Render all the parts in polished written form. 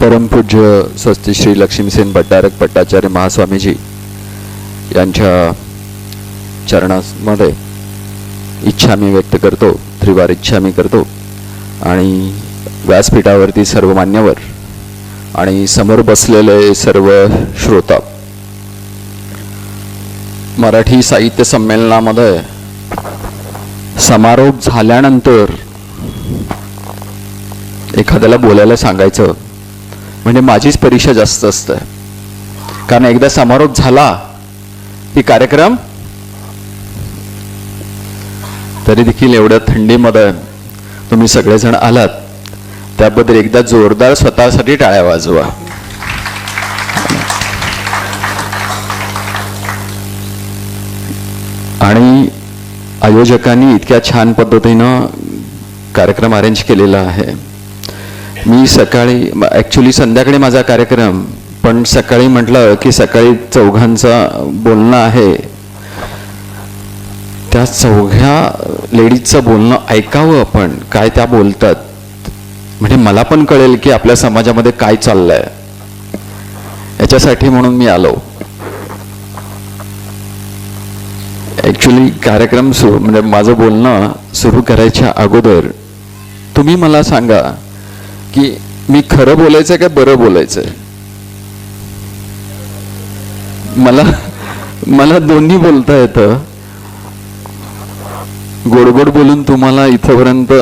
परमपूज्य स्वस्ति श्री लक्ष्मीसेन भट्टारक भट्टाचार्य महास्वामीजी यांच्या चरणामध्ये इच्छा मी व्यक्त करतो, त्रिवार इच्छा मी करतो. आणि व्यासपीठावरती सर्व मान्यवर आणि समोर बसलेले सर्व श्रोता, मराठी साहित्य संमेलनामध्ये समारोप झाल्यानंतर एखाद्याला बोलायला सांगायचं म्हणजे माझीच परीक्षा जास्त असते. कारण एकदा समारोप झाला की कार्यक्रम, तरी देखील एवढ्या थंडीमध्ये तुम्ही सगळेजण आलात त्याबद्दल एकदा जोरदार स्वतःसाठी टाळ्या वाजवा. आणि आयोजकांनी इतक्या छान पद्धतीनं कार्यक्रम अरेंज केलेला आहे. मी सकाळी ॲक्च्युली संध्याकाळी माझा कार्यक्रम, पण सकाळी म्हटलं की सकाळी चौघांचं बोलणं आहे, त्या चौघ्या लेडीजचं बोलणं ऐकावं आपण, काय त्या बोलतात, म्हणजे मला पण कळेल की आपल्या समाजामध्ये काय चाललंय. याच्यासाठी म्हणून मी आलो. ॲक्च्युली कार्यक्रम म्हणजे माझं बोलणं सुरू करायच्या अगोदर तुम्ही मला सांगा की मी खरं बोलायचं का बरं बोलायचं. मला दोन्ही बोलता येतं. गोड गोड बोलून तुम्हाला इथपर्यंत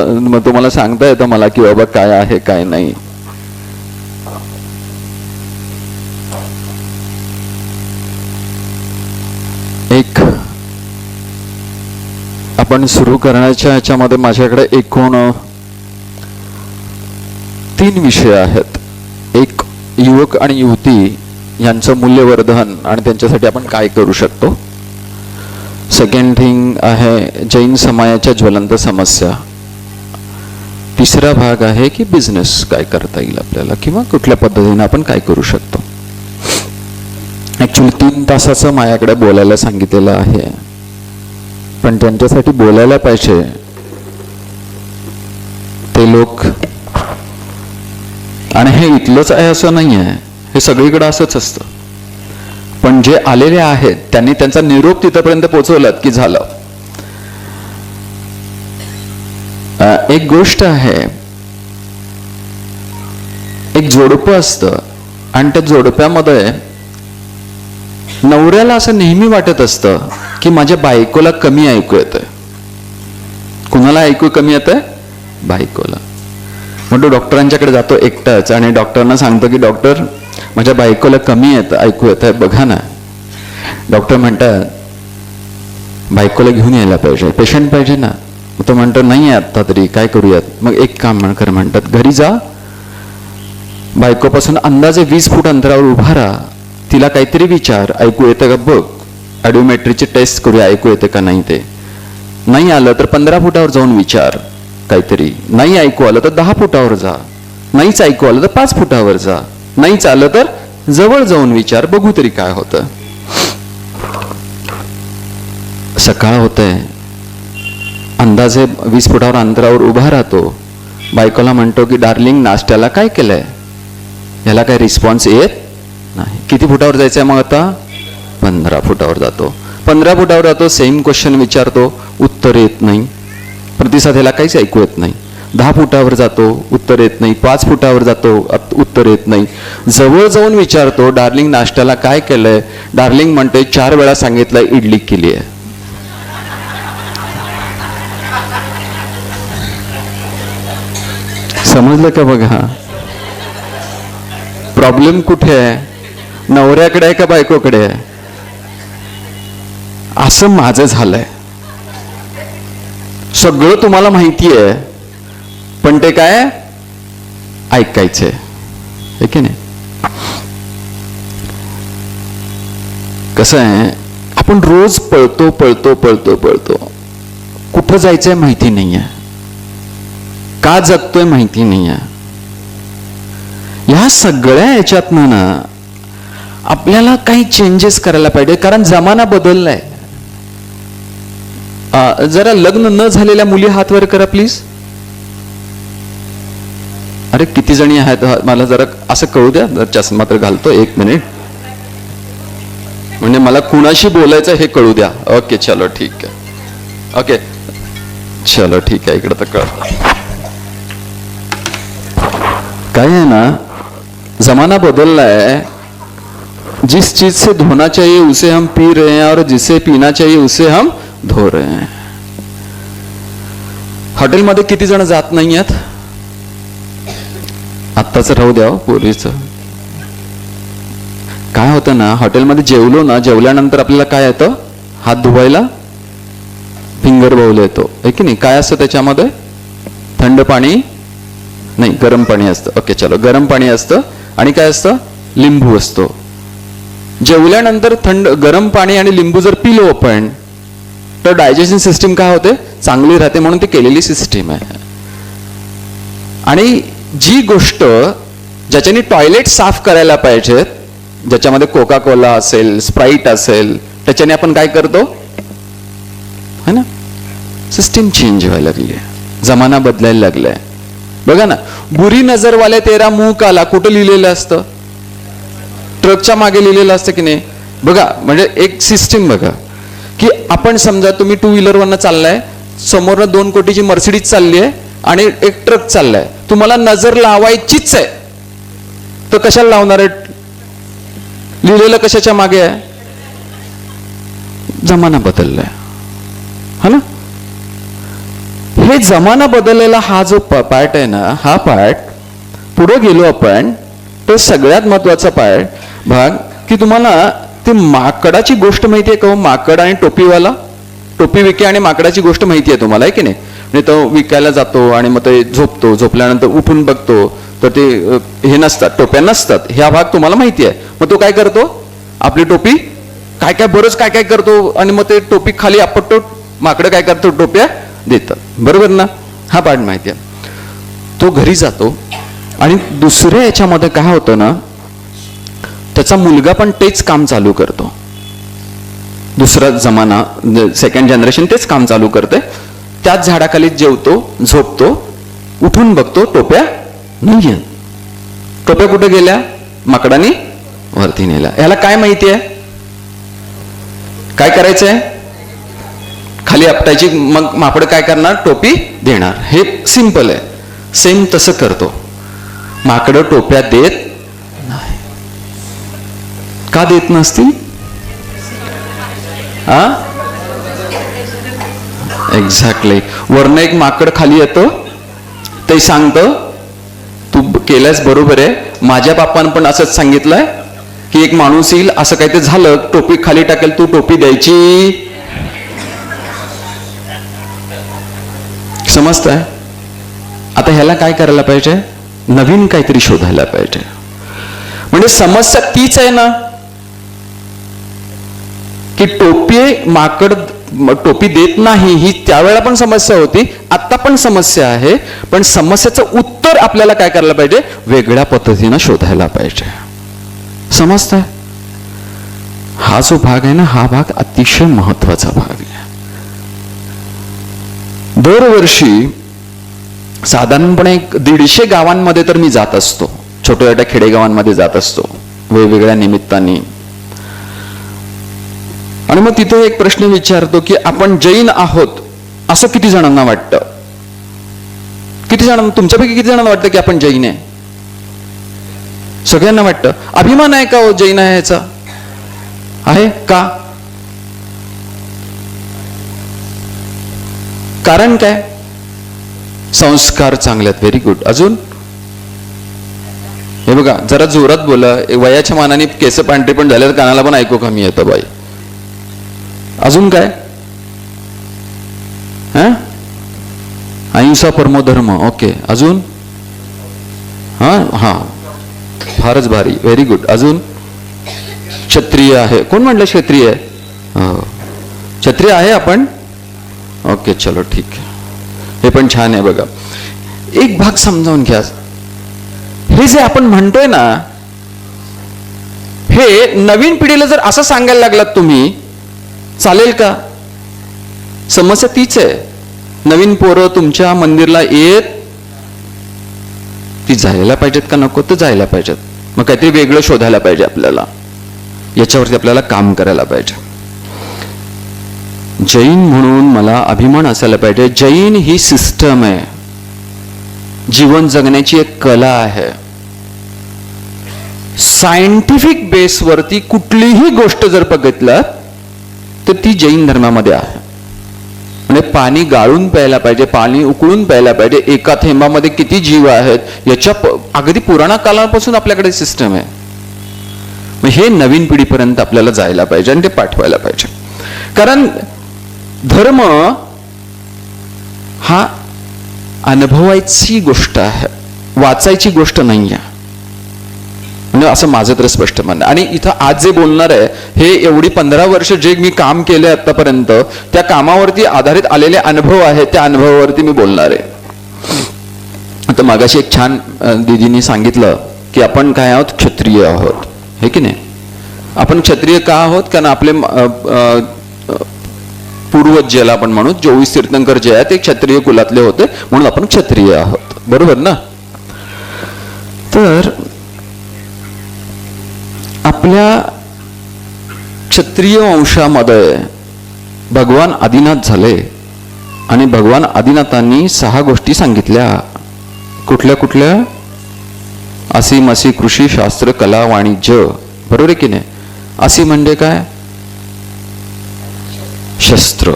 तुम्हाला सांगता येतं मला की बाबा काय आहे काय नाही. एक आपण सुरू करण्याच्या ह्याच्यामध्ये माझ्याकडे एकूण 3 विषय आहेत. एक, युवक आणि युवती यांचं मूल्यवर्धन आणि त्यांच्यासाठी आपण काय करू शकतो. सेकंड थिंग आहे जैन समाजाच्या ज्वलंत समस्या. तिसरा भाग आहे की बिझनेस काय करता येईल आपल्याला किंवा कुठल्या पद्धतीने आपण काय करू शकतो. ॲक्च्युली 3 तासाचं माझ्याकडे बोलायला सांगितलेलं आहे, पण त्यांच्यासाठी बोलायला पाहिजे ते लोक. आणि हे इथलंच आहे असं नाही आहे, हे सगळीकडे असंच असतं. पण जे आलेले आहेत त्यांनी त्यांचा निरोप तिथपर्यंत पोहोचवलात की झालं. एक गोष्ट आहे, एक जोडपं असतं आणि त्या जोडप्यामध्ये नवऱ्याला असं नेहमी वाटत असतं की माझ्या बायकोला कमी ऐकू येतंय. कुणाला ऐकू कमी येतंय? बायकोला. मग तो डॉक्टरांच्याकडे जातो एकटाच आणि डॉक्टरांना सांगतो की डॉक्टर माझ्या बायकोला कमी ऐकू येत आहे, बघा ना. डॉक्टर म्हणतात बायकोला घेऊन यायला पाहिजे, पेशंट पाहिजे ना. मग तो म्हणतो नाही आहे आत्ता तरी, काय करूयात. मग एक काम कर म्हणतात, घरी जा, बायकोपासून अंदाजे 20 फूट अंतरावर उभा राहा, तिला काहीतरी विचार, ऐकू येतं का बघ, ऑडिओमेट्रीची टेस्ट करूया ऐकू येतं का नाही. ते नाही आलं तर 15 फुटावर जाऊन विचार काहीतरी, नाही ऐकू आलं तर 10 फुटावर जा, नाहीच ऐकू आलं तर 5 फुटावर जा, नाहीच आलं तर जवळ जाऊन विचार, बघू तरी काय होतं. सकाळ होतंय, अंदाजे 20 फुटावर अंतरावर उभा राहतो, बायकोला म्हणतो की डार्लिंग नाश्त्याला काय केलंय. याला काय रिस्पॉन्स येत नाही. किती फुटावर जायचंय मग आता? 15 फुटावर जातो. 15 फुटावर जातो, सेम क्वेश्चन विचारतो, उत्तर येत नाही, प्रतिसाद याला काहीच ऐकू येत नाही. 10 फुटावर जातो, उत्तर येत नाही. 5 फुटावर जातो, उत्तर येत नाही. जवळ जाऊन विचारतो, डार्लिंग नाश्त्याला काय केलंय. डार्लिंग म्हणते 4 वेळा सांगितलंय इडली केली आहे. समजलं का? बघा प्रॉब्लेम कुठे आहे, नवऱ्याकडे आहे का बायकोकडे आहे. असं माझं झालंय. सगळं तुम्हाला माहिती आहे, पण ते काय ऐकायचंय, आहे की नाही. कसं आहे, आपण रोज पळतो पळतो पळतो पळतो, कुठं जायचंय माहिती नाहीये, का जगतोय माहिती नाहीये. ह्या सगळ्या याच्यातनं ना आपल्याला काही चेंजेस करायला पाहिजे, कारण जमाना बदललाय. जरा लग्न न झालेल्या मुली हात वर करा प्लीज. अरे किती जणी आहेत मला जरा असं कळू द्या, जर चष्मा तर घालतो, 1 मिनिट, म्हणजे मला कुणाशी बोलायचं हे कळू द्या. ओके चलो ठीक आहे, ओके चलो ठीक आहे, इकडं तर कळत. काय आहे ना, जमाना बदलला है. जिस चीज से धोना चाहिए उसे हम पी रहे हैं और जिसे पीना चाहिए उसे हम धो रहे हैं. हॉटेलमध्ये किती जण जात नाही आहेत? आत्ताच राहू द्या पूर्वीच. काय होतं ना, हॉटेलमध्ये जेवलो ना, जेवल्यानंतर आपल्याला काय येतं? हात धुवायला फिंगर बाउल येतो, आहे की नाही? काय असतं त्याच्यामध्ये? थंड पाणी नाही, गरम पाणी असतं. ओके चलो, गरम पाणी असतं आणि काय असतं? लिंबू असतो. जेवल्यानंतर गरम पाणी आणि लिंबू जर पिलो आपण तर डायजेशन सिस्टीम काय होते? चांगली राहते, म्हणून ती केलेली सिस्टीम आहे. आणि जी गोष्ट ज्याच्याने टॉयलेट साफ करायला पाहिजेत, ज्याच्यामध्ये कोका कोला असेल, स्प्राईट असेल, त्याच्याने आपण काय करतो? है ना, सिस्टीम चेंज व्हायला लागली आहे, जमाना बदलायला लागलाय. बघा ना, बुरी नजर वाले तेरा मुंह काला कुठं लिहिलेलं असतं? ट्रकच्या मागे लिहिलेलं असतं की नाही? बघा, म्हणजे एक सिस्टीम बघा की आपण समजा तुम्ही 2 व्हीलरवरनं चाललाय, समोरनं 2 कोटीची मर्सिडीज चालली आहे आणि एक ट्रक चाललाय, तुम्हाला नजर लावायचीच आहे, तर कशाला लावणार आहे? लिहिलेलं कशाच्या मागे आहे? जमाना बदललाय, हा ना. हे जमाना बदललेला हा जो पार्ट आहे ना, हा पार्ट पुढे गेलो आपण तर सगळ्यात महत्वाचा भाग की तुम्हाला ते माकडाची गोष्ट माहिती आहे का? माकड आणि टोपीवाला, टोपी विके आणि माकडाची गोष्ट माहिती आहे तुम्हाला, आहे की नाही? म्हणजे तो विकायला जातो आणि मग ते झोपतो, झोपल्यानंतर उठून बघतो तर ते हे नसतात, टोप्या नसतात. ह्या भाग तुम्हाला माहिती आहे. मग तो काय करतो? आपली टोपी काय काय बरंच काय काय करतो आणि मग ते टोपी खाली आपटतो, माकडं काय करतो? टोप्या देतात, बरोबर ना? हा पार्ट माहिती आहे. तो घरी जातो आणि दुसऱ्या याच्यामध्ये काय होतं ना, त्याचा मुलगा पण तेच काम चालू करतो. दुसरा जमाना, 2nd जनरेशन तेच काम चालू करते. त्याच झाडाखाली जेवतो, झोपतो, उठून बघतो टोप्या नाहीये. टोप्या कुठे गेल्या? माकडाने वरती नेला. याला काय माहिती आहे? काय करायचंय? खाली आपटायची, मग माकड काय करणार? टोपी देणार. हे सिंपल आहे. सेम तसं करतो. माकड टोप्या देत नाही. का देत नसतील? एक्झॅक्टली. वरनं एक माकड खाली येतं, ते सांगतं तू केलंस बरोबर आहे. माझ्या बापानं पण असंच सांगितलंय की एक माणूस येईल, असं काही ते झालं, टोपी खाली टाकेल, तू टोपी द्यायची. समजतंय? आता ह्याला काय करायला पाहिजे? नवीन काहीतरी शोधायला पाहिजे. म्हणजे समस्या तीच आहे ना की माकड टोपी देत नाही, ही त्यावेळेला पण समस्या होती, आता पण समस्या आहे. पण समस्येचं उत्तर आपल्याला काय करायला पाहिजे? वेगळ्या पद्धतीनं शोधायला पाहिजे. समजतंय? हा जो भाग आहे ना, हा भाग अतिशय महत्वाचा भाग आहे. दरवर्षी साधारणपणे 150 गावांमध्ये तर मी जात असतो, छोट्या छोट्या खेडेगावांमध्ये जात असतो वेगवेगळ्या निमित्ताने. आणि मग तिथे एक प्रश्न विचारतो की आपण जैन आहोत असं किती जणांना वाटतं? किती जणांना, तुमच्यापैकी किती जणांना वाटतं की आपण जैन आहे? सगळ्यांना वाटतं. अभिमान आहे का हो जैन आहे याचा? आहे का? कारण काय? संस्कार चांगले आहेत. Very good. अजून? हे बघा, जरा जोरात बोला. वयाच्या मानाने केस पांढरे पण झाले, कानाला पण ऐकू कमी येतं बाई. अजून काय? अहिंसा परमो धर्म. ओके. अजून? हा, फारच भारी. Very good. अजून? क्षत्रिय आहे. कोण म्हटलं क्षत्रिय आहे? क्षत्रिय आहे आपण? ओके चलो ठीक आहे. हे पण छान आहे. बघा, एक भाग समजावून घ्या. हे जे आपण म्हणतोय ना, हे नवीन पिढीला जर असं सांगायला लागलात तुम्ही, चालेल का? समस्या तीच आहे. नवीन पोरं तुमच्या मंदिरला येत ती जायला पाहिजेत का नको? तर जायला पाहिजेत. मग काहीतरी वेगळं शोधायला पाहिजे आपल्याला, याच्यावरती आपल्याला काम करायला पाहिजे. जैन म्हणून मला अभिमान असायला पाहिजे. जैन ही सिस्टम आहे, जीवन जगण्याची एक कला आहे. सायंटिफिक बेसवरती कुठलीही गोष्ट जर बघितलं तर ती जैन धर्मामध्ये आहे. म्हणजे पाणी गाळून प्यायला पाहिजे, पाणी उकळून प्यायला पाहिजे, एका थेंबामध्ये किती जीव आहेत याच्या अगदी पुराणा काळापासून आपल्याकडे सिस्टम आहे. मग हे नवीन पिढीपर्यंत आपल्याला जायला पाहिजे आणि ते पाठवायला पाहिजे. कारण धर्म हा अनुभवायची गोष्ट आहे, वाचायची गोष्ट नाही आहे. म्हणजे असं माझं तर स्पष्ट म्हणणं. आणि इथं आज जे बोलणार आहे हे एवढी 15 वर्ष जे मी काम केले आतापर्यंत त्या कामावरती आधारित आलेले अनुभव आहेत, त्या अनुभवावरती मी बोलणार आहे. आता मागाशी एक छान दीदींनी सांगितलं की आपण काय आहोत, क्षत्रिय आहोत, हे की नाही. आपण क्षत्रिय का आहोत? कारण आपले पूर्वज ज्याला आपण म्हणू 24 तीर्थंकर जे आहेत ते क्षत्रिय कुलातले होते, म्हणून आपण क्षत्रिय आहोत, बरोबर ना. तर आपल्या क्षत्रिय वंशामध्ये भगवान आदिनाथ झाले आणि भगवान आदिनाथांनी 6 गोष्टी सांगितल्या. कुठल्या कुठल्या? असी मसी कृषी शास्त्र कला वाणिज्य, बरोबर आहे की नाही. असी म्हणजे काय? शस्त्र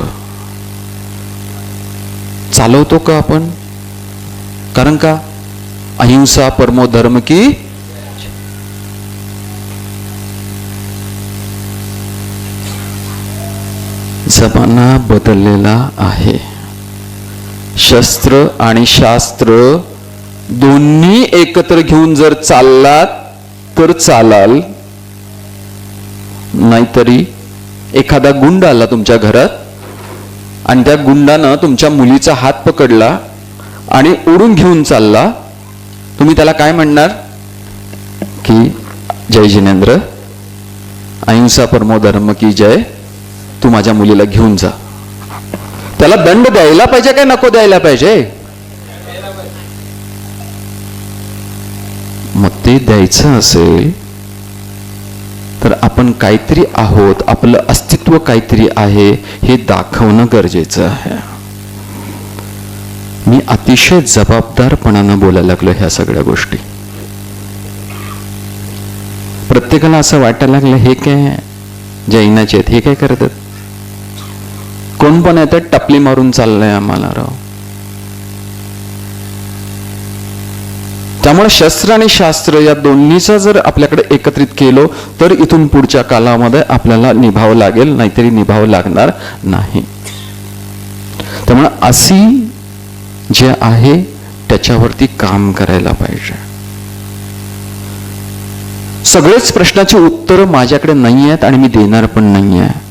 चालवतो का आपण? कारण का अहिंसा परमो धर्म की. जमाना बदललेला आहे. शस्त्र आणि शास्त्र दोन्ही एकत्र घेऊन जर चाललात तर चालाल, नाहीतरी एखादा गुंड आला तुमच्या घरात आणि त्या गुंडानं तुमच्या मुलीचा हात पकडला आणि ओढून घेऊन चालला, तुम्ही त्याला काय म्हणणार? की जय जिनेंद्र, अहिंसा परमो धर्म की जय, तू माझ्या मुलीला घेऊन जा. त्याला दंड द्यायला पाहिजे काय नको द्यायला पाहिजे? मग ते द्यायचं असेल तर आपण काहीतरी आहोत, आपलं अस्तित्व काहीतरी आहे हे दाखवणं गरजेचं आहे. मी अतिशय जबाबदारपणानं बोलायला लागलो ह्या सगळ्या गोष्टी. प्रत्येकाला असं वाटायला लागलं हे काय जैनाचे आहेत, हे काय करतात, कोण पण येतात टपली मारून चाललंय आम्हाला राव. त्यामुळे शस्त्र आणि शास्त्र या दोन्हीचं जर आपल्याकडे एकत्रित केलं तर इथून पुढच्या कालामध्ये आपल्याला निभावं लागेल, नाहीतरी निभावं लागणार नाही. त्यामुळे अशी जे आहे त्याच्यावरती काम करायला पाहिजे. सगळेच प्रश्नाची उत्तरं माझ्याकडे नाही आहेत आणि मी देणार पण नाही आहे.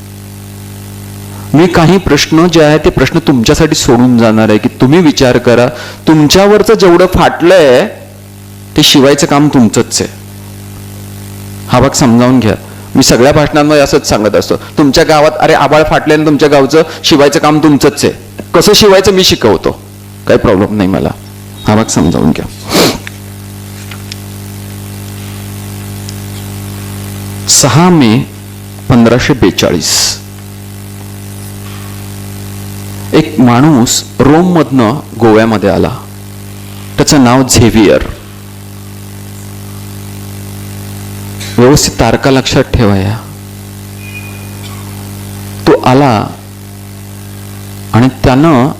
मी काही प्रश्न जे आहे ते प्रश्न तुमच्यासाठी सोडून जाणार आहे की तुम्ही विचार करा. तुमच्यावरचं जेवढं फाटलंय ते शिवायचं काम तुमचंच आहे. हा भाग समजावून घ्या. मी सगळ्या भाषणांमध्ये असंच सांगत असतो, तुमच्या गावात अरे आबाळ फाटले ना, तुमच्या गावचं शिवायचं काम तुमचंच आहे. कसं शिवायचं मी शिकवतो, काही प्रॉब्लेम नाही मला. हा भाग समजावून घ्या. 6 मे 1542 एक माणूस रोम मधनं गोव्यामध्ये आला. त्याचं नाव झेवियर. व्यवस्थित तारखा लक्षात ठेवाया. तो आला आणि त्यानं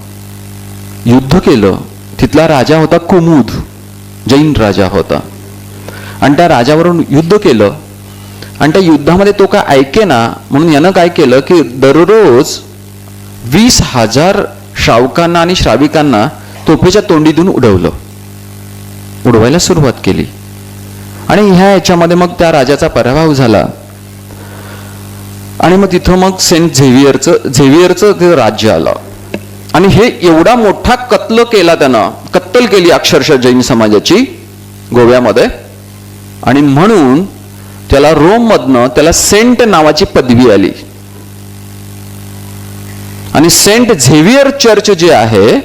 युद्ध केलं. तिथला राजा होता कुमुद, जैन राजा होता, आणि त्या राजावरून युद्ध केलं. आणि त्या युद्धामध्ये तो काय ऐके ना, म्हणून यानं काय केलं की दररोज 20,000 श्रावकांना आणि श्राविकांना तोफेच्या तोंडीतून उडवायला सुरुवात केली. आणि ह्या याच्यामध्ये मग त्या राजाचा पराभव झाला. आणि मग तिथं मग सेंट झेवियरचं ते राज्य आलं. आणि हे एवढा मोठा कत्ल केला त्यानं, कत्तल केली अक्षरशः जैन समाजाची गोव्यामध्ये. आणि म्हणून त्याला रोम मधनं त्याला सेंट नावाची पदवी आली. आणि सेंट झेवियर चर्च जे आहे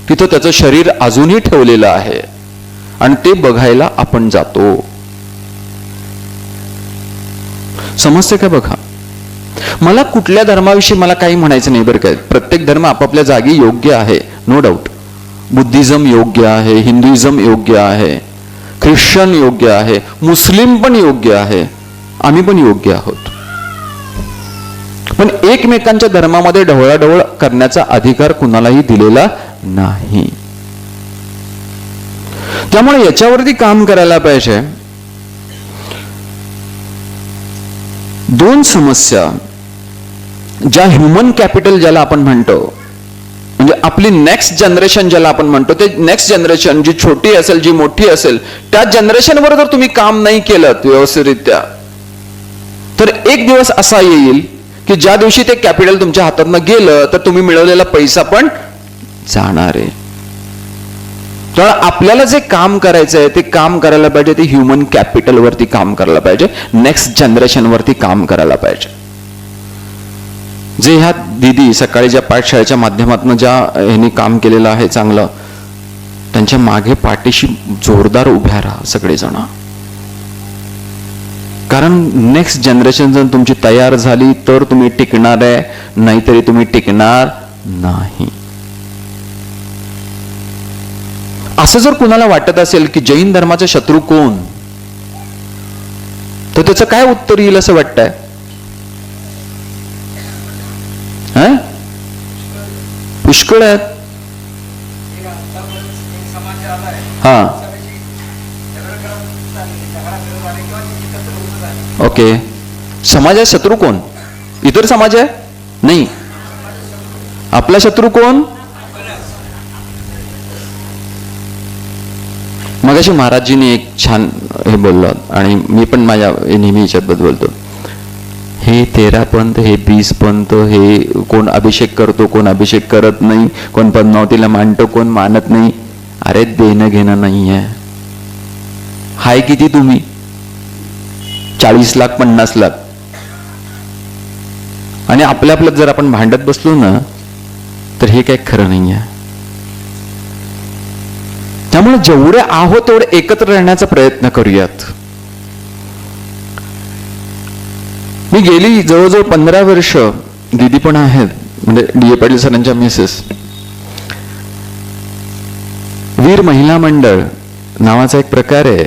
तिथं त्याचं शरीर अजूनही ठेवलेलं आहे. आणि ते बघायला आपण जातो. समजते का? बघा, मला कुठल्या धर्माविषयी मला काही म्हणायचं नाही बरं काय. प्रत्येक धर्म आपापल्या जागी योग्य आहे, नो डाऊट. बुद्धिझम योग्य आहे, हिंदुइझम योग्य आहे, ख्रिश्चन योग्य आहे, मुस्लिम पण योग्य आहे, आम्ही पण योग्य आहोत. पण एकमेकांच्या धर्मामध्ये ढवळाढवळ करण्याचा अधिकार कुणालाही दिलेला नाही. त्यामुळे याच्यावरती काम करायला पाहिजे. दोन समस्या ज्या ह्युमन कॅपिटल ज्याला आपण म्हणतो, म्हणजे आपली नेक्स्ट जनरेशन ज्याला आपण म्हणतो, ते नेक्स्ट जनरेशन जी छोटी असेल जी मोठी असेल, त्या जनरेशनवर जर तुम्ही काम नाही केलं व्यवस्थितरित्या, तर एक दिवस असा येईल की ज्या दिवशी ते कॅपिटल तुमच्या हातातनं गेलं तर तुम्ही मिळवलेला पैसा पण जाणार आहे. तर आपल्याला जे काम करायचं आहे ते काम करायला पाहिजे, ते ह्युमन कॅपिटल वरती काम करायला पाहिजे, नेक्स्ट जनरेशन वरती काम करायला पाहिजे. जे ह्या दीदी सकाळी ज्या पाठशाळेच्या माध्यमातून ज्या ह्यांनी काम केलेलं आहे चांगलं, त्यांच्या मागे पाठीशी जोरदार उभ्या राहा सगळेजण. कारण नेक्स्ट जनरेशन जर तुमची तयार झाली तर तुम्ही टिकणार आहे, नाहीतरी तुम्ही टिकणार नाही. असं जर कुणाला वाटत असेल की जैन धर्माचा शत्रू कोण, तर त्याचं काय उत्तर येईल असं वाटतंय? पुष्कळ आहेत. हा, ओके. समाजात शत्रू कोण? इतर समाज आहे? नाही. आपला शत्रू कोण? मगाशी महाराजजींनी एक छान हे बोललं आणि मी पण माझ्या नेहमी याच्यात बोलतो, हे 13 पंथ, हे 20 पंथ, हे कोण अभिषेक करतो, कोण अभिषेक करत नाही, कोण पद्मावतीला मानतो, कोण मानत नाही. अरे देणं घेणं नाही आहे. हाय किती तुम्ही? 40 लाख 50 लाख. आणि आपल्या आपल्यात जर आपण भांडत बसलो ना तर हे काही खरं नाही आहे. त्यामुळे जेवढे आहोत तेवढे एकत्र राहण्याचा प्रयत्न करूयात. मी गेली जवळजवळ 15 वर्ष, दीदी पण आहेत, म्हणजे डी ए पाटील सरांच्या मिसेस, वीर महिला मंडळ नावाचा एक प्रकार आहे.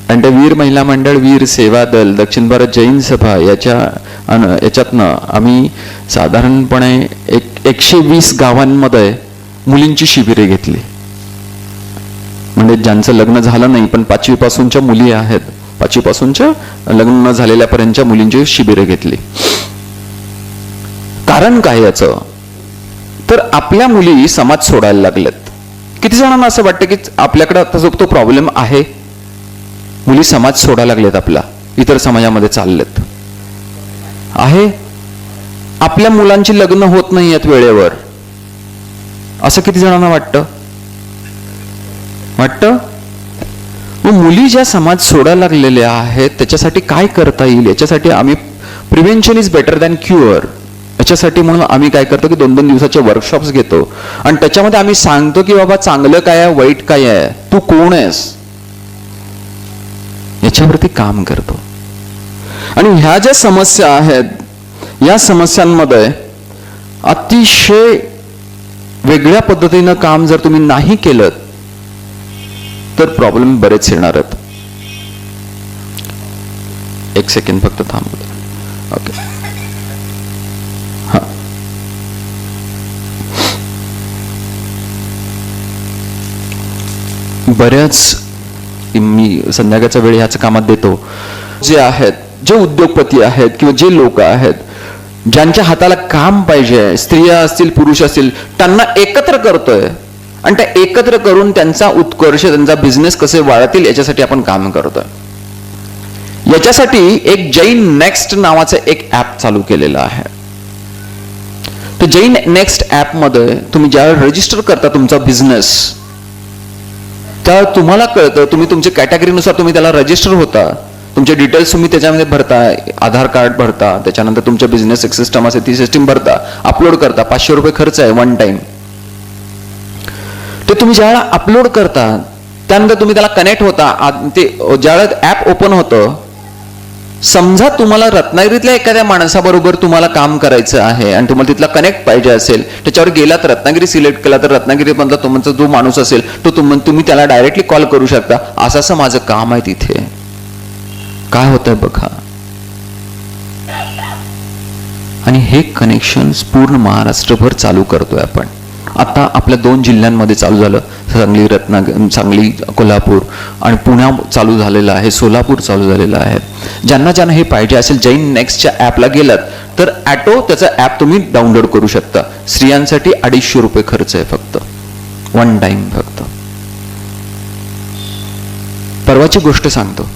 आणि त्या वीर महिला मंडळ, वीर सेवा दल, दक्षिण भारत जैन सभा याच्यातनं आम्ही साधारणपणे 120 गावांमध्ये मुलींची शिबिरे घेतली. म्हणजे ज्यांचं लग्न झालं नाही पण 5वी पासूनच्या मुली आहेत, 5वी पासूनच्या लग्न झालेल्या पर्यंतच्या मुलींची शिबिरे घेतली. कारण काय याचं? तर आपल्या मुली समाज सोडायला लागलेत. किती जणांना असं वाटतं की आपल्याकडे आता तो प्रॉब्लेम आहे, मुली समाज सोडायला लागलेत, आपला इतर समाजामध्ये चाललेत आहे. आपल्या मुलांची लग्न होत नाही आहेत वेळेवर, असं किती जणांना वाटतं? मग मुली ज्या समाज सोडायला लागलेल्या आहेत त्याच्यासाठी काय करता येईल, याच्यासाठी आम्ही prevention is better than cure, याच्यासाठी म्हणून आम्ही काय करतो की 2-2 दिवसाचे वर्कशॉप्स घेतो आणि त्याच्यामध्ये आम्ही सांगतो की बाबा चांगलं काय आहे, वाईट काय आहे, तू कोण आहेस, याच्यावरती काम करतो. आणि ह्या ज्या समस्या आहेत या समस्यांमध्ये अतिशय वेगळ्या पद्धतीनं काम जर तुम्ही नाही केलं तर प्रॉब्लेम बरेच येणार आहेत. एक सेकंड फक्त थांबतो. ओके, हा, बऱ्याच मी संध्याकाळच्या वेळी ह्याच कामात देतो. जे आहेत, जे उद्योगपती आहेत किंवा जे लोक आहेत ज्यांच्या हाताला काम पाहिजे, स्त्रिया असतील पुरुष असतील, त्यांना एकत्र करतोय आणि त्या एकत्र करून त्यांचा उत्कर्ष, त्यांचा बिझनेस कसे वाढतील याच्यासाठी आपण काम करतोय. याच्यासाठी एक जैन नेक्स्ट नावाचं एक ऍप चालू केलेलं आहे. तर जैन नेक्स्ट ऍप मध्ये तुम्ही ज्यावेळेला रजिस्टर करता तुमचा बिझनेस, तर तुम्हाला कळतं, तुम्ही तुमच्या कॅटेगरीनुसार तुम्ही त्याला रजिस्टर होता, तुमचे डिटेल्स तुम्ही त्याच्यामध्ये भरता, आधार कार्ड भरता, त्याच्यानंतर तुमच्या बिझनेस एक सिस्टम असेल ती सिस्टम भरता, अपलोड करता. 500 रुपये खर्च आहे वन टाइम. ते तुम्ही ज्यावेळेला अपलोड करता त्यानंतर तुम्ही त्याला कनेक्ट होता. ते ज्यावेळेस ॲप ओपन होतं, समजा तुम्हाला रत्नागिरीतल्या एखाद्या माणसाबरोबर तुम्हाला काम करायचं आहे आणि तुम्हाला तिथला कनेक्ट पाहिजे असेल, त्याच्यावर गेला तर रत्नागिरी सिलेक्ट केला तर रत्नागिरीमधला तुमचा जो माणूस असेल तो तुम्ही त्याला डायरेक्टली कॉल करू शकता. असं माझं काम आहे तिथे. काय होतंय बघा. आणि हे कनेक्शन्स पूर्ण महाराष्ट्रभर चालू करतोय आपण. आता आपल्या 2 जिल्ह्यांमध्ये चालू झालं, सांगली कोल्हापूर, आणि पुण्या चालू झालेलं आहे, सोलापूर चालू झालेलं आहे. ज्यांना ज्यांना हे पाहिजे असेल, जैन नेक्स्टच्या ॲपला गेलात तर ॲटो त्याचा ॲप तुम्ही डाउनलोड करू शकता. स्त्रियांसाठी 250 रुपये खर्च आहे फक्त, 1 टाइम फक्त. परवाची गोष्ट सांगतो.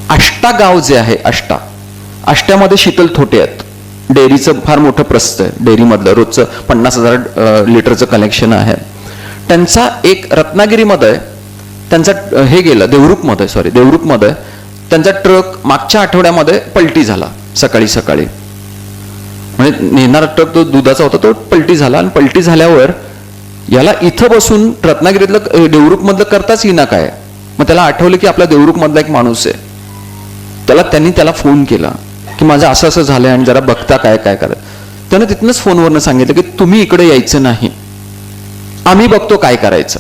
आष्टा गाव जे आहे, आष्ट्यामध्ये शीतल थोटे आहेत. डेअरीचं फार मोठं प्रस्त आहे. डेअरीमधलं रोजचं 50,000 लिटरचं कलेक्शन आहे. त्यांचा एक रत्नागिरीमध्ये त्यांचा हे गेलं, देवरूखमध्ये त्यांचा ट्रक मागच्या आठवड्यामध्ये पलटी झाला. सकाळी म्हणजे नेणारा ट्रक तो दुधाचा होता, तो पलटी झाला. आणि पलटी झाल्यावर याला इथं बसून रत्नागिरीतलं देवरूखमधलं करताच येईना काय. मग त्याला आठवलं की आपला देवरूखमधला एक माणूस आहे, त्यांनी त्याला फोन केला की माझं असं झालंय आणि जरा बघता काय करत. त्यानं तिथनंच फोनवरनं सांगितलं की तुम्ही इकडे यायचं नाही, आम्ही बघतो काय करायचं.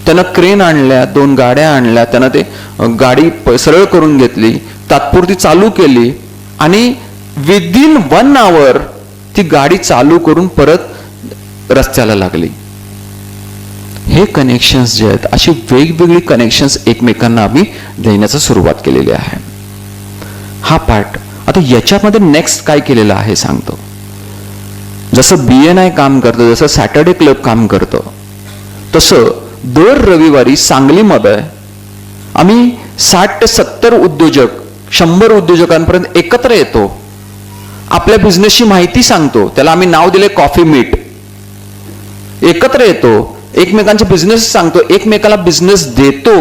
त्यानं क्रेन आणल्या, 2 गाड्या आणल्या, त्यानं ते गाडी सरळ करून घेतली, तात्पुरती चालू केली आणि विदिन 1 आवर ती गाडी चालू करून परत रस्त्याला लागली. हे कनेक्शन्स जे आहेत, अशी वेगवेगळी कनेक्शन्स एकमेकांना आम्ही देण्याचा सुरुवात केलेली आहे. हा पार्ट. आता याच्यामध्ये नेक्स्ट काय केलेलं आहे सांगतो. जसं BNI काम करतं, जसं सॅटर्डे क्लब काम करतं, तसं दर रविवारी सांगलीमध्ये आम्ही 60 ते 70 उद्योजक, 100 उद्योजकांपर्यंत एकत्र येतो. आपल्या बिझनेसची माहिती सांगतो. त्याला आम्ही नाव दिले कॉफी मीट. एकत्र येतो, एकमेकांचे बिझनेस सांगतो, एकमेकाला बिझनेस देतो.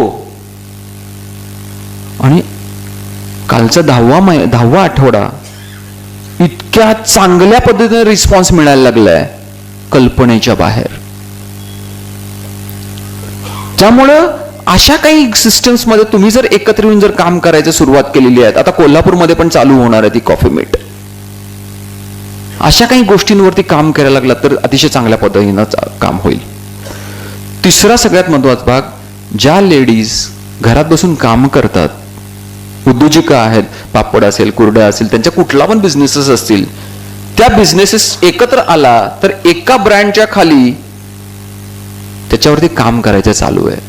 आणि कालचा 10वा आठवडा इतक्या चांगल्या पद्धतीने रिस्पॉन्स मिळायला लागलाय, कल्पनेच्या बाहेर. त्यामुळं अशा काही सिस्टम्स मध्ये तुम्ही जर एकत्र येऊन जर काम करायचं सुरुवात केलेली आहे. आता कोल्हापूरमध्ये पण चालू होणार आहे ती कॉफी मीट. अशा काही गोष्टींवरती काम करायला लागला तर अतिशय चांगल्या पद्धतीनं काम होईल. तिसरा सगळ्यात महत्त्वाचा भाग, ज्या लेडीज घरात बसून काम करतात, उद्योजिका आहेत, पापड असेल, कुरड्या असेल, त्यांच्या कुठला पण बिझनेसेस असतील, त्या बिझनेसेस एकत्र आला तर एका ब्रँडच्या खाली त्याच्यावरती काम करायचं चालू आहे.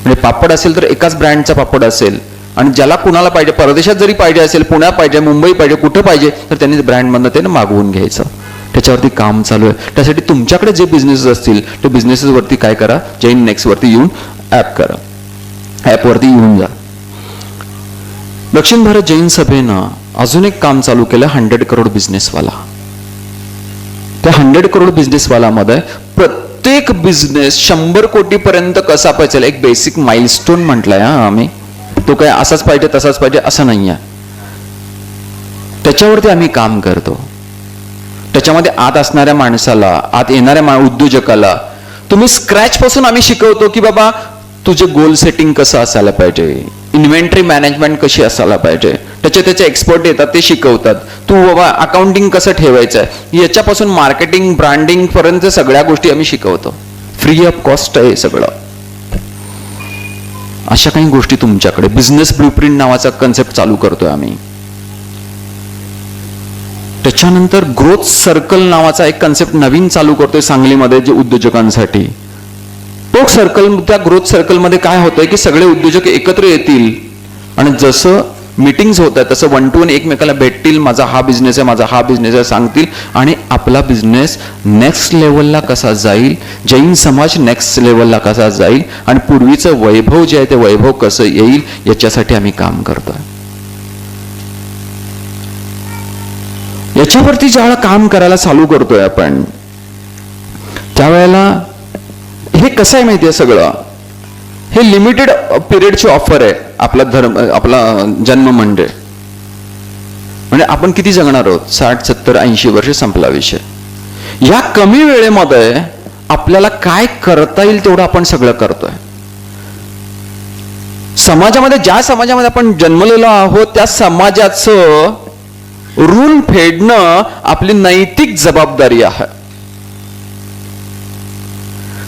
म्हणजे पापड असेल तर एकाच ब्रँडचा पापड असेल, आणि ज्याला कुणाला पाहिजे, परदेशात जरी पाहिजे असेल, पुण्यात पाहिजे, मुंबई पाहिजे, कुठं पाहिजे, तर त्यांनी ब्रँडमधनं ते मागवून घ्यायचं. त्याच्यावरती काम चालू आहे. त्यासाठी तुमच्याकडे जे बिझनेसेस असतील ते बिझनेसेसवरती काय करा, जैन नेक्स्ट वरती येऊन ॲपवरती येऊन जा. दक्षिण भारत जैन सभेनं अजून एक काम चालू केलं, 100 करोड बिझनेसवाला. त्या 100 करोड बिझनेसवालामध्ये प्रत्येक बिझनेस 100 कोटीपर्यंत कसा पाहिजे एक बेसिक माइलस्टोन म्हटलाय आम्ही. तो काय असाच पाहिजे तसाच पाहिजे असं नाही आहे. त्याच्यावरती आम्ही काम करतो. त्याच्यामध्ये आत असणाऱ्या माणसाला, आत येणाऱ्या उद्योजकाला तुम्ही स्क्रॅच पासून आम्ही शिकवतो की बाबा तुझे गोल सेटिंग कसं असायला पाहिजे, इन्व्हेंटरी मॅनेजमेंट कशी असायला पाहिजे, त्याचे एक्सपर्ट येतात ते शिकवतात. तू बाबा अकाउंटिंग कसं ठेवायचं आहे, याच्यापासून मार्केटिंग, ब्रँडिंग पर्यंत सगळ्या गोष्टी आम्ही शिकवतो. फ्री ऑफ कॉस्ट आहे सगळं. अशा काही गोष्टी तुमच्याकडे बिझनेस ब्लूप्रिंट नावाचा कन्सेप्ट चालू करतोय आम्ही. त्याच्यानंतर ग्रोथ सर्कल नावाचा एक कन्सेप्ट नवीन चालू करतोय सांगलीमध्ये जे उद्योजकांसाठी. तो सर्कल, त्या ग्रोथ सर्कलमध्ये काय होतंय की सगळे उद्योजक एकत्र येतील आणि जसं मीटिंग्स होत आहेत तसं 1 to 1 एकमेकाला भेटतील. माझा हा बिझनेस आहे, माझा हा बिझनेस आहे सांगतील आणि आपला बिझनेस नेक्स्ट लेवलला कसा जाईल, जैन समाज नेक्स्ट लेवलला कसा जाईल आणि पूर्वीचं वैभव जे आहे ते वैभव कसं येईल याच्यासाठी आम्ही काम करतोय. याच्यावरती ज्यावेळेला काम करायला चालू करतोय आपण, त्यावेळेला हे कसं आहे माहितीये, सगळं हे लिमिटेड पिरियडची ऑफर आहे. आपला जन्म म्हणजे आपण किती जगणार आहोत, 60, 70, 80 वर्ष संपला विषय. या कमी वेळेमध्ये आपल्याला काय करता येईल तेवढं आपण सगळं करतोय. समाजामध्ये, ज्या समाजामध्ये आपण जन्मलेलो आहोत, त्या समाजाचं ऋण फेडणं आपली नैतिक जबाबदारी आहे.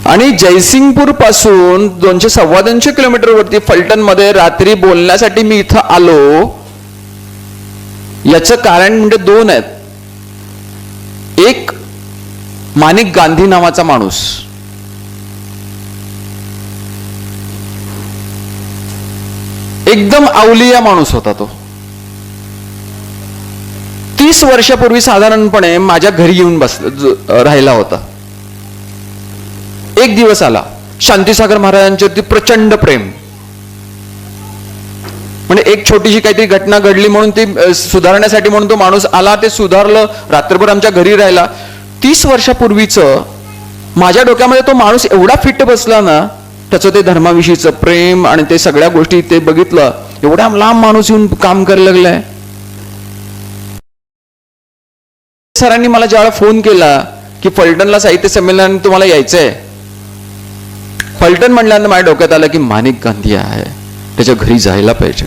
आणि जयसिंगपूर पासून 200-250 किलोमीटर वरती फलटण मध्ये रात्री बोलण्यासाठी मी इथं आलो, याचं कारण म्हणजे दोन आहेत. एक, माणिक गांधी नावाचा माणूस, एकदम अवलिया माणूस होता तो. 30 वर्षापूर्वी साधारणपणे माझ्या घरी येऊन राहिला होता. एक दिवस आला, शांतीसागर महाराजांच्यावरती प्रचंड प्रेम. म्हणजे एक छोटीशी काहीतरी घटना घडली म्हणून ती सुधारण्यासाठी म्हणून तो माणूस आला, ते सुधारलं, रात्रभर आमच्या घरी राहिला. 30 वर्षापूर्वीचं माझ्या डोक्यामध्ये तो माणूस एवढा फिट बसला ना, त्याचं ते धर्माविषयीचं प्रेम आणि ते सगळ्या गोष्टी ते बघितलं, एवढा लांब माणूस येऊन काम करायला लागलाय. सरांनी मला ज्यावेळेला फोन केला की फलटणला साहित्य संमेलन तुम्हाला यायचंय, फलटण म्हणल्यानंतर माझ्या डोक्यात आलं की माणिक गांधी आहे, त्याच्या घरी जायला पाहिजे.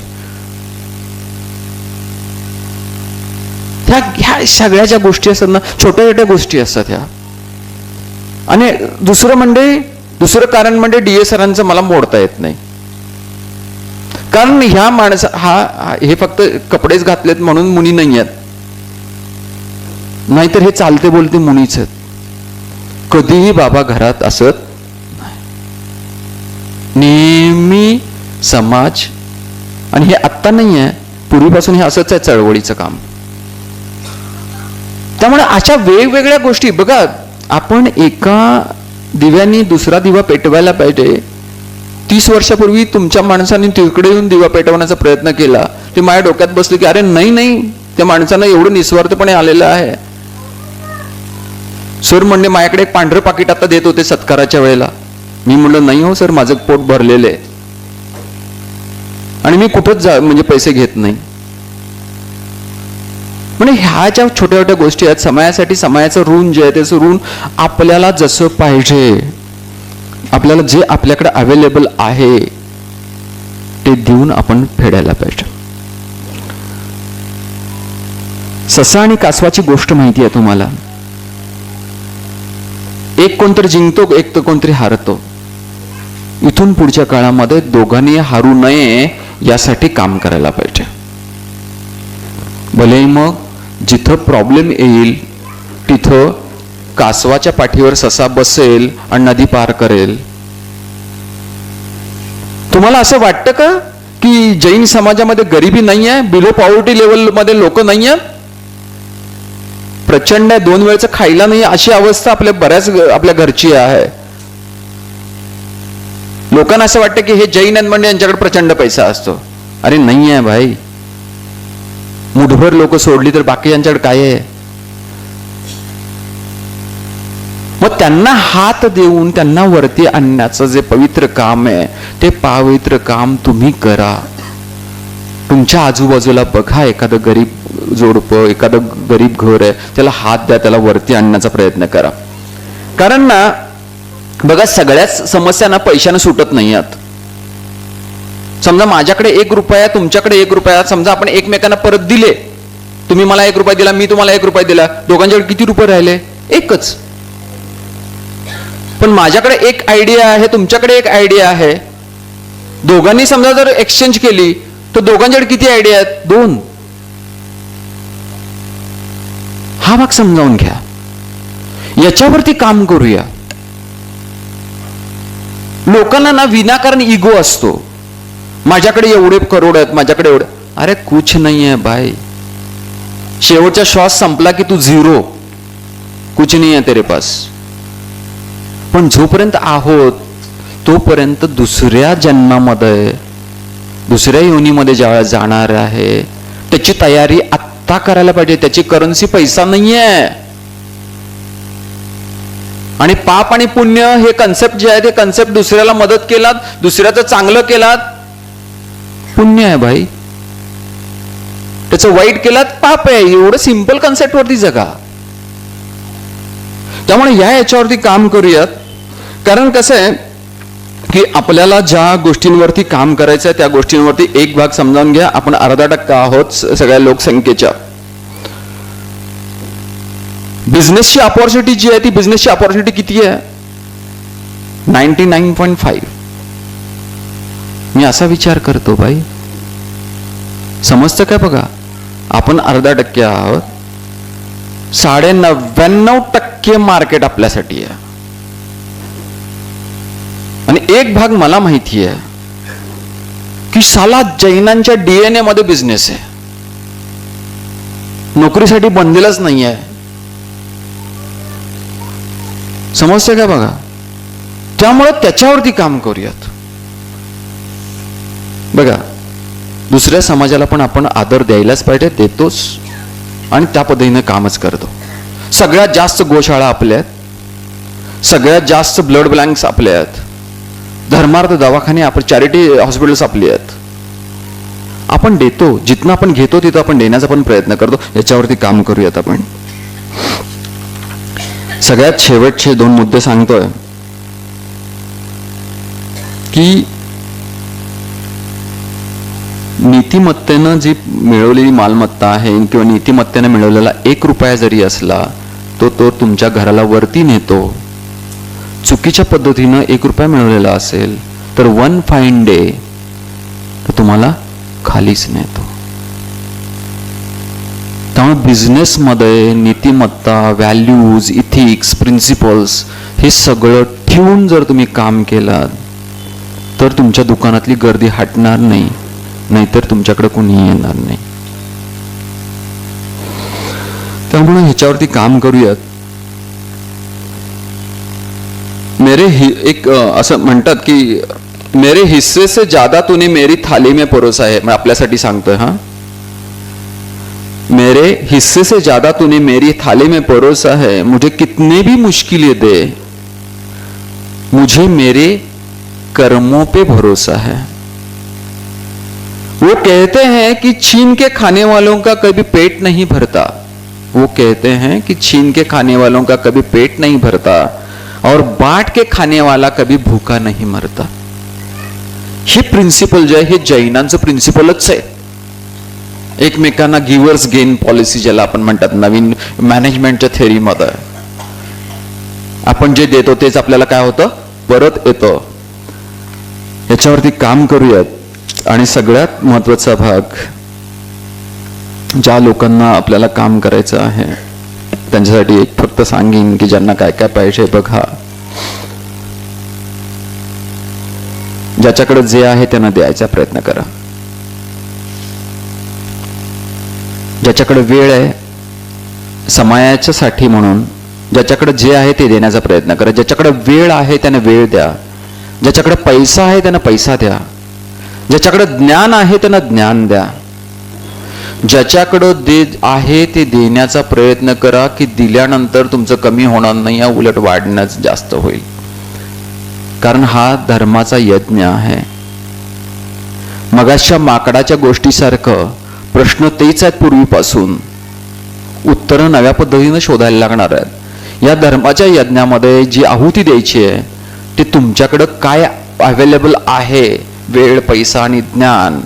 ह्या सगळ्या ज्या गोष्टी असतात ना, छोट्या छोट्या गोष्टी असतात ह्या. आणि दुसरं कारण म्हणजे डीए सरांचं मला मोडता येत नाही. कारण ह्या हे फक्त कपडेच घातलेत म्हणून मुनी नाही आहेत, नाहीतर हे चालते बोलते मुनीच आहेत. कधीही बाबा घरात असत नाही, नेहमी समाज. आणि हे आत्ता नाही आहे, पूर्वीपासून हे असंच आहे चळवळीचं काम. त्यामुळे अशा वेगवेगळ्या गोष्टी बघा, आपण एका दिव्यानी दुसरा दिवा पेटवायला पाहिजे. 30 वर्षापूर्वी तुमच्या माणसाने तिकडे येऊन दिवा पेटवण्याचा प्रयत्न केला, ते माझ्या डोक्यात बसले की अरे नाही, त्या माणसानं एवढं निस्वार्थपणे आलेलं आहे. सर म्हणले माझ्याकडे एक पांढरं पाकिट आता देत होते सत्काराच्या वेळेला. मी म्हणलं नाही हो सर, माझं पोट भरलेलं आहे आणि मी कुठंच म्हणजे पैसे घेत नाही. म्हणजे ह्या ज्या छोट्या छोट्या गोष्टी आहेत, समाजासाठी समाजाचं ऋण जे आहे त्याचं ऋण आपल्याला जसं पाहिजे, आपल्याला जे आपल्याकडे अवेलेबल आहे ते देऊन आपण फेडायला पाहिजे. ससा आणि कासवाची गोष्ट माहिती आहे तुम्हाला. एक कोणतरी जिंकतो, एक तर कोणतरी हारतो. इथून पुढच्या काळामध्ये दोघांनी हारू नये यासाठी काम करायला पाहिजे. भले मग जिथं प्रॉब्लेम येईल तिथं कासवाच्या पाठीवर ससा बसेल आणि नदी पार करेल. तुम्हाला असं वाटतं का की जैन समाजामध्ये गरिबी नाही आहे, बिलो पॉवर्टी लेवल मध्ये लोक नाही आहेत? प्रचंड आहे, 2 वेळचं खायला नाही अशी अवस्था आपल्या घरची आहे. लोकांना असं वाटतं की हे जैन आहेत म्हणजे यांच्याकडे प्रचंड पैसा असतो. अरे नाही आहे भाई, मुठभर लोक सोडली तर बाकी यांच्याकडे काय आहे? मग त्यांना हात देऊन त्यांना वरती आणण्याचं जे पवित्र काम आहे ते पवित्र काम तुम्ही करा. तुमच्या आजूबाजूला बघा, एखादं गरीब जोडपं, एखादं गरीब घर आहे, त्याला हात द्या, त्याला वरती आणण्याचा प्रयत्न करा. कारण ना बघा, सगळ्याच समस्यांना पैशाने सुटत नाही आहेत. समजा माझ्याकडे 1 रुपया, तुमच्याकडे 1 रुपया, समजा आपण एकमेकांना परत दिले, तुम्ही मला 1 रुपया दिला, मी तुम्हाला 1 रुपया दिला, दोघांच्याकडे किती रुपये राहिले? एकच. पण माझ्याकडे एक आयडिया आहे, तुमच्याकडे एक आयडिया आहे, दोघांनी समजा जर एक्सचेंज केली तर दोघांच्याकडे किती आयडिया आहेत? 2. हा भाग समजावून घ्या, याच्यावरती काम करूया. लोकांना ना विनाकारण इगो असतो, माझ्याकडे एवढे करोड आहेत, माझ्याकडे एवढे. अरे कुछ नाही आहे भाई, शेवटचा श्वास संपला की तू 0, कुछ नाही आहे तेरे पास. पण जोपर्यंत आहोत तोपर्यंत दुसऱ्या जन्मामध्ये, दुसऱ्या योनीमध्ये ज्यावेळेला जाणार आहे त्याची तयारी आत्ता करायला पाहिजे. त्याची करन्सी पैसा नाहीये. आणि पाप आणि पुण्य हे कन्सेप्ट जे आहे ते कन्सेप्ट दुसऱ्याला मदत केलात, दुसऱ्याचं चांगलं केलात, पुण्य आहे भाई. त्याचं वाईट केलात, पाप आहे. एवढं सिंपल कन्सेप्ट वरती जगा. त्यामुळे या याच्यावरती काम करूयात. कारण कसं आहे की आपल्याला ज्या गोष्टींवरती काम करायचं आहे त्या गोष्टींवरती एक भाग समजावून घ्या, आपण 0.5% आहोत सगळ्या लोकसंख्येच्या. बिझनेसची अपॉर्च्युनिटी जी आहे ती बिझनेसची अपॉर्च्युनिटी किती आहे? 99.5. मी असा विचार करतो बाई, समजतं काय? बघा, आपण 0.5% आहोत, 99.99% मार्केट आपल्यासाठी आहे. आणि एक भाग मला माहिती आहे की साला जैनांच्या DNA मध्ये बिझनेस आहे, नोकरीसाठी बनलेलंच नाही आहे. समजते का? बघा, त्यामुळे त्याच्यावरती काम करूयात. बघा, दुसऱ्या समाजाला पण आपण आदर द्यायलाच पाहिजे, देतोच आणि त्या पद्धतीने कामच करतो. सगळ्यात जास्त गोशाळा आपल्या आहेत, सगळ्यात जास्त ब्लड बँक्स आपल्या आहेत, धर्मार्थ दवाखाने, आपण चॅरिटी हॉस्पिटल्स आपली आहेत. आपण देतो, जिथनं आपण घेतो तिथं आपण देण्याचा पण प्रयत्न करतो. याच्यावरती काम करूयात आपण. सगळ्यात शेवटचे 2 मुद्दे सांगतोय की नीतिमत्तेनं जी मिळवलेली मालमत्ता आहे किंवा नीतिमत्तेने मिळवलेला 1 रुपया जरी असला तो तुमच्या घराला वरती नेतो. चुकीच्या पद्धतीनं 1 रुपया मिळवलेला असेल तर 1 फाईन डे तर तुम्हाला खालीच नेतो. त्यामुळे बिझनेसमध्ये नीतिमत्ता, व्हॅल्यूज, इथिक्स, प्रिन्सिपल्स हे सगळं ठेवून जर तुम्ही काम केलं तर तुमच्या दुकानातली गर्दी हटणार नाही, नाहीतर तुमच्याकडे कोणीही येणार नाही. त्यामुळे ह्याच्यावरती काम करूयात. एक असं म्हणतात की मेरे हिस्से से ज्यादा तूने मेरी थाली में परोसा है. मैं आपल्यासाठी सांगतोय, हा, मेरे हिस्से से ज्यादा तूने मेरी थाली में परोसा है. मुझे कितने भी मुश्किलें दे, मुझे मेरे कर्मों पे भरोसा है. वो कहते हैं कि छीन के खाने वालों का कभी पेट नहीं भरता. वो कहते हैं कि छीन के खाने वालों का कभी पेट नहीं भरता और बांट के खाने वाला कभी भूखा नहीं मरता. हे प्रिन्सिपल जे आहे हे जैनांचं प्रिन्सिपलच आहे. एकमेकांना गिव्हर्स गेन पॉलिसी ज्याला आपण म्हणतात नवीन मॅनेजमेंटच्या थेअरीमध्ये, आपण जे देतो तेच आपल्याला काय होतं? परत येतं. याच्यावरती काम करूयात. आणि सगळ्यात महत्वाचा भाग, ज्या लोकांना आपल्याला काम करायचं आहे त्यांच्यासाठी एक फक्त सांगेन की ज्यांना काय काय पाहिजे बघा, ज्याच्याकडे जे आहे त्यांना द्यायचा प्रयत्न करा. ज्याच्याकडे वेळ आहे समाजाच्या साठी म्हणून, ज्याच्याकडे जे आहे ते देण्याचा प्रयत्न करा. ज्याच्याकडे वेळ आहे त्याने वेळ द्या, ज्याच्याकडे पैसा आहे त्यांना पैसा द्या, ज्याच्याकडे ज्ञान आहे त्यांना ज्ञान द्या. ज्याच्याकडे आहे ते देण्याचा प्रयत्न करा की दिल्यानंतर तुमचं कमी होणार नाही, उलट वाढणंच जास्त होईल. कारण हा धर्माचा यज्ञ आहे. मगाच्या माकडाच्या गोष्टीसारखं प्रश्न तेच आहेत पूर्वीपासून, उत्तरं नव्या पद्धतीने शोधायला लागणार आहेत. या धर्माच्या यज्ञामध्ये जी आहुती द्यायची आहे ते तुमच्याकडं काय अवेलेबल आहे, वेळ, पैसा आणि ज्ञान,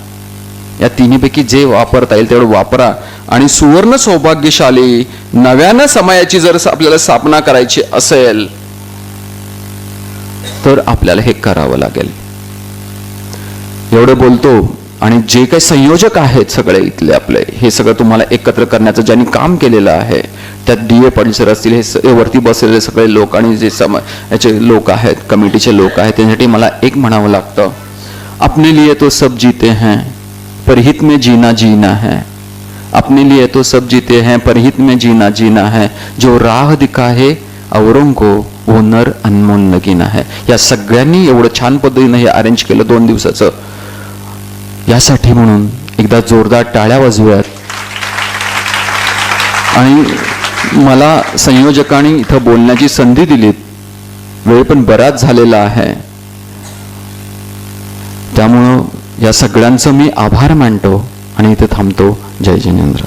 या तिन्हीपैकी जे वापरता येईल तेवढं वापरा. आणि सुवर्ण सौभाग्यशाली नव्यानं समाजाची जर आपल्याला स्थापना करायची असेल तर आपल्याला हे करावं लागेल. एवढं बोलतो. आणि जे काही संयोजक आहेत सगळे इथले आपले, हे सगळं तुम्हाला एकत्र करण्याचं ज्यांनी काम केलेलं आहे, त्यात DA पाटील सर असतील, हे वरती बसलेले सगळे लोक आणि जे याचे लोक आहेत, कमिटीचे लोक आहेत, त्यांच्यासाठी मला एक म्हणावं लागतं, अपने लिए तो सब जीते हैं पर हित में जीना जीना है. अपने लिए तो सब जीते हैं पर हित में जीना जीना है. जो राह दिखाए औरों को वो नर अनमोल नगीना है. या सगळ्यांनी एवढं छान पद्धतीने हे अरेंज केलं 2 दिवसाचं. यासाठी म्हणून एकदा जोरदार टाळ्या वाजवूयात. आणि मला संयोजकांनी इथं बोलण्याची संधी दिलीत. वेळ पण बराच झालेला आहे, त्यामुळं या सगळ्यांचं मी आभार मानतो आणि इथे थांबतो. जय जिनेंद्र.